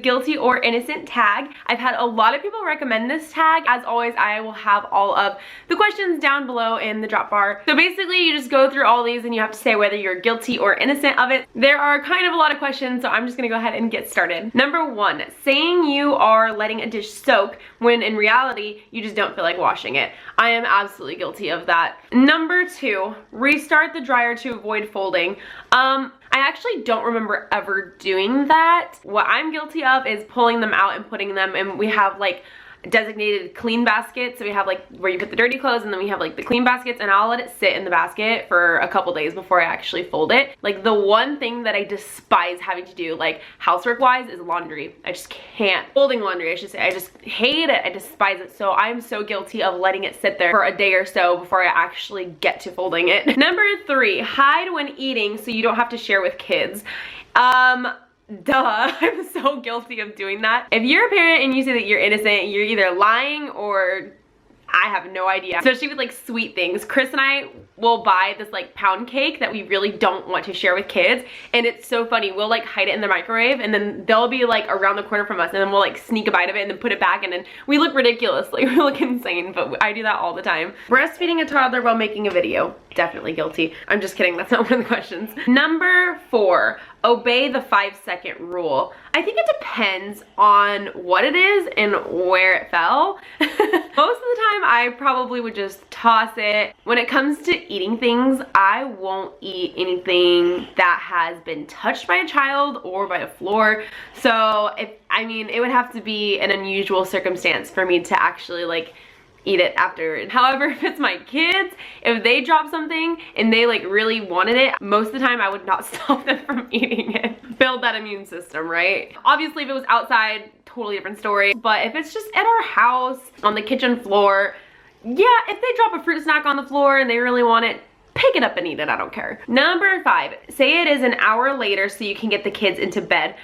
guilty or innocent tag. I've had a lot of people recommend this tag. As always, I will have all of the questions down below in the drop bar. So basically, you just go through all these and you have to say whether you're guilty or innocent of it. There are kind of a lot of questions, so I'm just gonna go ahead and get started. Number 1, saying you are letting a dish soak when in reality, you just don't feel like washing it. I am absolutely guilty of that. Number 2, restart the dryer to avoid folding. I actually don't remember ever doing that. What I'm guilty of is pulling them out and putting them, and we have like designated clean baskets. So we have like where you put the dirty clothes, and then we have like the clean baskets, and I'll let it sit in the basket for a couple days before I actually fold it. Like the one thing that I despise having to do, like housework wise, is laundry. I just can't. Folding laundry, I should say. I just hate it. I despise it. So I'm so guilty of letting it sit there for a day or so before I actually get to folding it. Number 3, hide when eating so you don't have to share with kids. Duh, I'm so guilty of doing that. If you're a parent and you say that you're innocent, you're either lying or I have no idea. Especially with like sweet things. Chris and I will buy this like pound cake that we really don't want to share with kids, and it's so funny. We'll like hide it in the microwave, and then they'll be like around the corner from us, and then we'll like sneak a bite of it and then put it back, and then we look ridiculous. Like we look insane, but I do that all the time. Breastfeeding a toddler while making a video. Definitely guilty. I'm just kidding, that's not one of the questions. Number 4, obey the 5-second rule. I think it depends on what it is and where it fell. Most of the time I probably would just toss it. When it comes to eating things, I won't eat anything that has been touched by a child or by a floor. So I mean, it would have to be an unusual circumstance for me to actually like eat it after. However, if it's my kids, if they drop something and they like really wanted it, most of the time I would not stop them from eating it. Build that immune system, right? Obviously, if it was outside, totally different story. But if it's just at our house, on the kitchen floor, yeah, if they drop a fruit snack on the floor and they really want it, pick it up and eat it, I don't care. Number 5, say it is an hour later so you can get the kids into bed.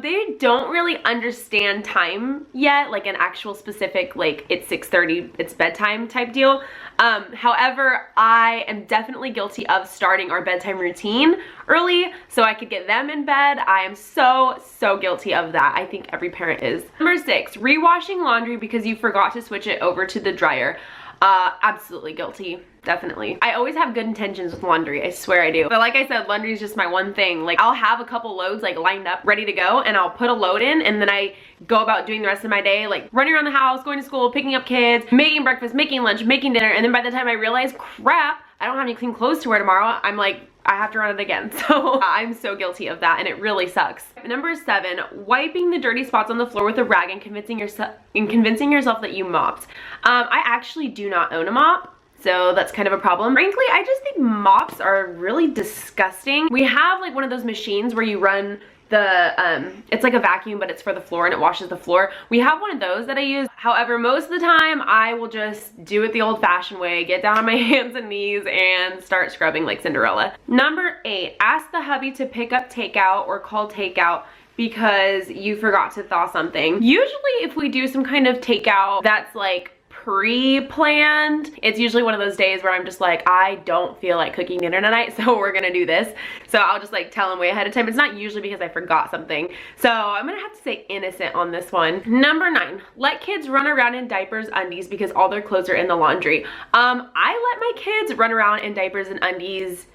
They don't really understand time yet, like an actual specific, like it's 6:30, it's bedtime type deal. However, I am definitely guilty of starting our bedtime routine early so I could get them in bed. I am so guilty of that. I think every parent is. Number 6, rewashing laundry because you forgot to switch it over to the dryer. Absolutely guilty. Definitely. I always have good intentions with laundry. I swear I do. But like I said, laundry is just my one thing. Like I'll have a couple loads like lined up, ready to go, and I'll put a load in, and then I go about doing the rest of my day, like running around the house, going to school, picking up kids, making breakfast, making lunch, making dinner, and then by the time I realize, crap, I don't have any clean clothes to wear tomorrow, I'm like, I have to run it again. So I'm so guilty of that, and it really sucks. Number 7, wiping the dirty spots on the floor with a rag and convincing yourself that you mopped. I actually do not own a mop. So that's kind of a problem. Frankly, I just think mops are really disgusting. We have like one of those machines where you run the, it's like a vacuum, but it's for the floor and it washes the floor. We have one of those that I use. However, most of the time I will just do it the old fashioned way, get down on my hands and knees and start scrubbing like Cinderella. Number 8, ask the hubby to pick up takeout or call takeout because you forgot to thaw something. Usually if we do some kind of takeout that's like pre-planned, it's usually one of those days where I'm just like, I don't feel like cooking dinner tonight, so we're gonna do this. So I'll just like tell him way ahead of time. It's not usually because I forgot something. So I'm gonna have to say innocent on this one. Number 9, let kids run around in diapers, undies because all their clothes are in the laundry. I let my kids run around in diapers and undies,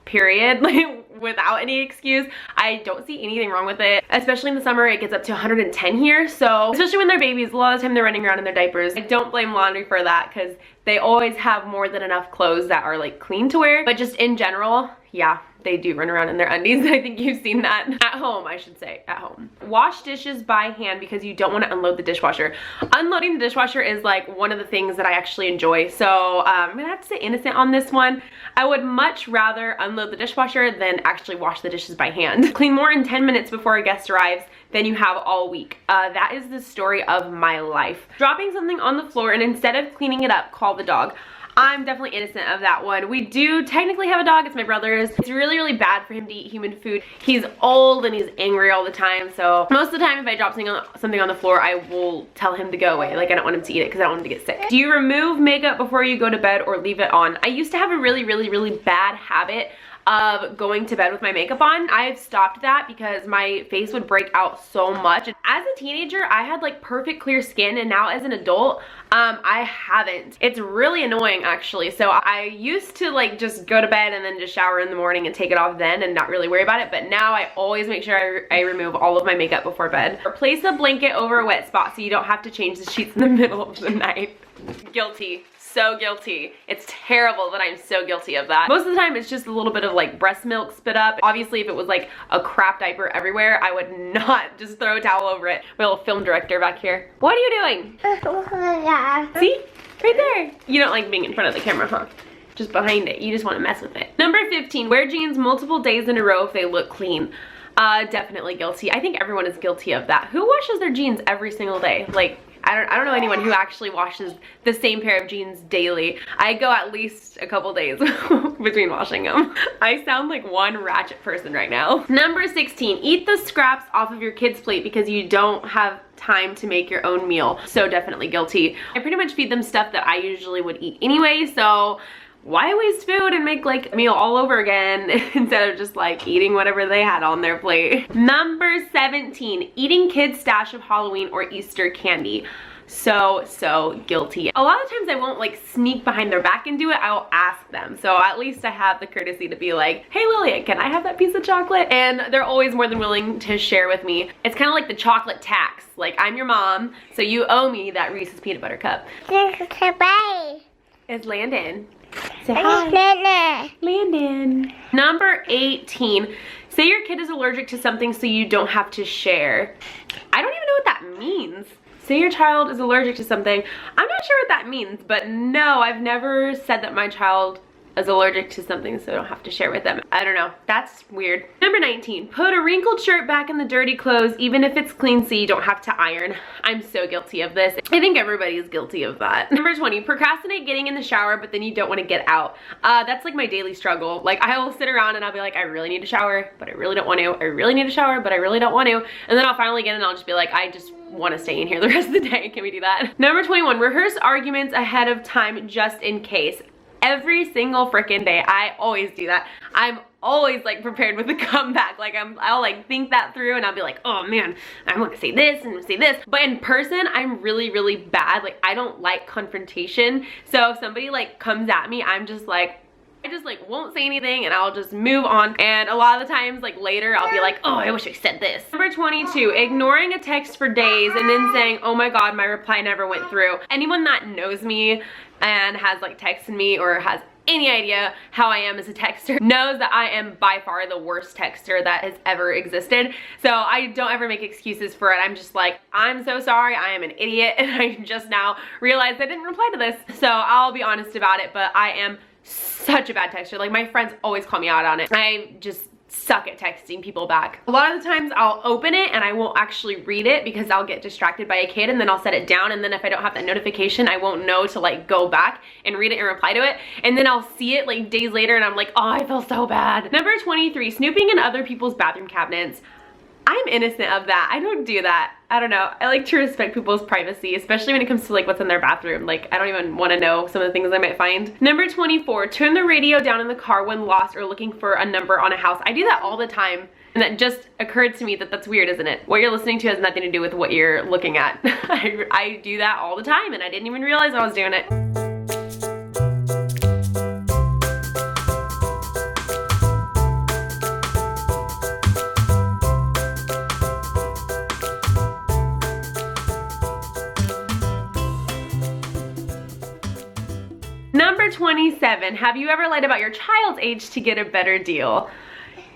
period, like without any excuse. I don't see anything wrong with it, especially in the summer. It gets up to 110 here, so especially when they're babies, a lot of the time they're running around in their diapers. I don't blame laundry for that because they always have more than enough clothes that are like clean to wear, but just in general, yeah, they do run around in their undies. I think you've seen that at home, I should say, at home. Wash dishes by hand because you don't want to unload the dishwasher. Unloading the dishwasher is like one of the things that I actually enjoy. So I'm gonna have to say innocent on this one. I would much rather unload the dishwasher than actually wash the dishes by hand. Clean more in 10 minutes before a guest arrives than you have all week. That is the story of my life. Dropping something on the floor and instead of cleaning it up, call the dog. I'm definitely innocent of that one. We do technically have a dog, it's my brother's. It's really bad for him to eat human food. He's old and he's angry all the time, so most of the time if I drop something on the floor, I will tell him to go away. Like I don't want him to eat it because I don't want him to get sick. Do you remove makeup before you go to bed or leave it on? I used to have a really bad habit of going to bed with my makeup on. I've stopped that because my face would break out so much. As a teenager, I had like perfect clear skin, and now as an adult, I haven't. It's really annoying actually. So I used to like just go to bed and then just shower in the morning and take it off then and not really worry about it. But now I always make sure I remove all of my makeup before bed. Place a blanket over a wet spot so you don't have to change the sheets in the middle of the night. Guilty. So guilty. It's terrible that I'm so guilty of that. Most of the time it's just a little bit of like breast milk spit up. Obviously if it was like a crap diaper everywhere, I would not just throw a towel over it. My little film director back here. What are you doing? See? Right there. You don't like being in front of the camera, huh? Just behind it. You just want to mess with it. Number 15, wear jeans multiple days in a row if they look clean. Definitely guilty. I think everyone is guilty of that. Who washes their jeans every single day? Like, I don't know anyone who actually washes the same pair of jeans daily. I go at least a couple days between washing them. I sound like one ratchet person right now. Number 16, eat the scraps off of your kid's plate because you don't have time to make your own meal. So definitely guilty. I pretty much feed them stuff that I usually would eat anyway, so why waste food and make like a meal all over again instead of just like eating whatever they had on their plate. Number 17, eating kids' stash of Halloween or Easter candy. So guilty. A lot of times I won't like sneak behind their back and do it. I'll ask them. So at least I have the courtesy to be like, hey Lillian, can I have that piece of chocolate? And they're always more than willing to share with me. It's kind of like the chocolate tax. Like, I'm your mom, so you owe me that Reese's peanut butter cup. It's Landon. Say hi. Landon. Number 18, say your kid is allergic to something so you don't have to share. I don't even know what that means. Say your child is allergic to something. I'm not sure what that means, but no, I've never said that my child is allergic to something so I don't have to share with them. I don't know, that's weird. Number 19, put a wrinkled shirt back in the dirty clothes even if it's clean so you don't have to iron. I'm so guilty of this. I think everybody is guilty of that. Number 20, procrastinate getting in the shower but then you don't want to get out. That's like my daily struggle. Like, I will sit around and I'll be like, I really need to shower but I really don't want to. I really need to shower but I really don't want to. And then I'll finally get in and I'll just be like, I just want to stay in here the rest of the day. Can we do that? Number 21, rehearse arguments ahead of time just in case. Every single freaking day. I always do that. I'm always like prepared with a comeback. Like I'll like think that through and I'll be like, oh man, I want to say this and say this. But in person, I'm really bad. Like, I don't like confrontation. So if somebody like comes at me, I'm just like, I just like won't say anything and I'll just move on. And a lot of the times like later I'll be like, oh, I wish I said this. Number 22, ignoring a text for days and then saying, oh my God, my reply never went through. Anyone that knows me and has like texted me or has any idea how I am as a texter knows that I am by far the worst texter that has ever existed. So I don't ever make excuses for it. I'm just like, I'm so sorry, I am an idiot and I just now realized I didn't reply to this. So I'll be honest about it, but I am such a bad texter. Like, my friends always call me out on it. I just suck at texting people back. A lot of the times I'll open it and I won't actually read it because I'll get distracted by a kid and then I'll set it down, and then if I don't have that notification I won't know to like go back and read it and reply to it, and then I'll see it like days later and I'm like, oh, I feel so bad. Number 23, snooping in other people's bathroom cabinets. I'm innocent of that. I don't do that. I don't know. I like to respect people's privacy, especially when it comes to like what's in their bathroom. Like, I don't even want to know some of the things I might find. Number 24, turn the radio down in the car when lost or looking for a number on a house. I do that all the time. And that just occurred to me that that's weird, isn't it? What you're listening to has nothing to do with what you're looking at. I do that all the time and I didn't even realize I was doing it. Number 27, have you ever lied about your child's age to get a better deal?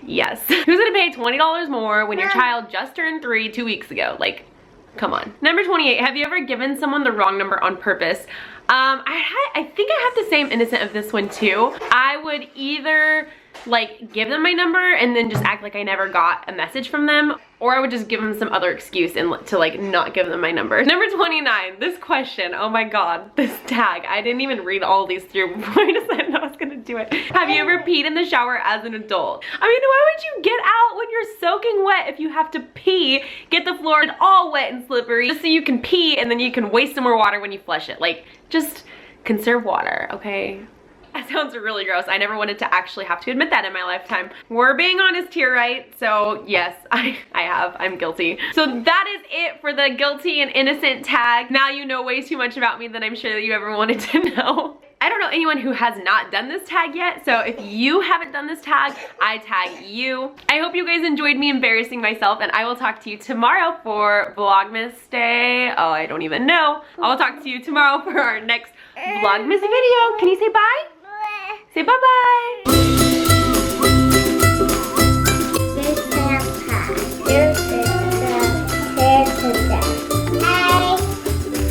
Yes. Who's gonna pay $20 more when your child just turned 3 2 weeks ago? Like, come on. Number 28, have you ever given someone the wrong number on purpose? I think I have the same innocent of this one too. I would either like give them my number and then just act like I never got a message from them, or I would just give them some other excuse and to like not give them my number. Number 29, this question, oh my God, this tag. I didn't even read all these through before I decided I was gonna do it. Have you ever peed in the shower as an adult? I mean, why would you get out when you're soaking wet if you have to pee, get the floor all wet and slippery just so you can pee and then you can waste some more water when you flush it? Like, just conserve water, okay? That sounds really gross. I never wanted to actually have to admit that in my lifetime. We're being honest here, right? So yes, I have. I'm guilty. So that is it for the guilty and innocent tag. Now you know way too much about me than I'm sure that you ever wanted to know. I don't know anyone who has not done this tag yet, so if you haven't done this tag, I tag you. I hope you guys enjoyed me embarrassing myself, and I will talk to you tomorrow for Vlogmas Day. Oh, I don't even know. I will talk to you tomorrow for our next Vlogmas video. Can you say bye? Say bye-bye.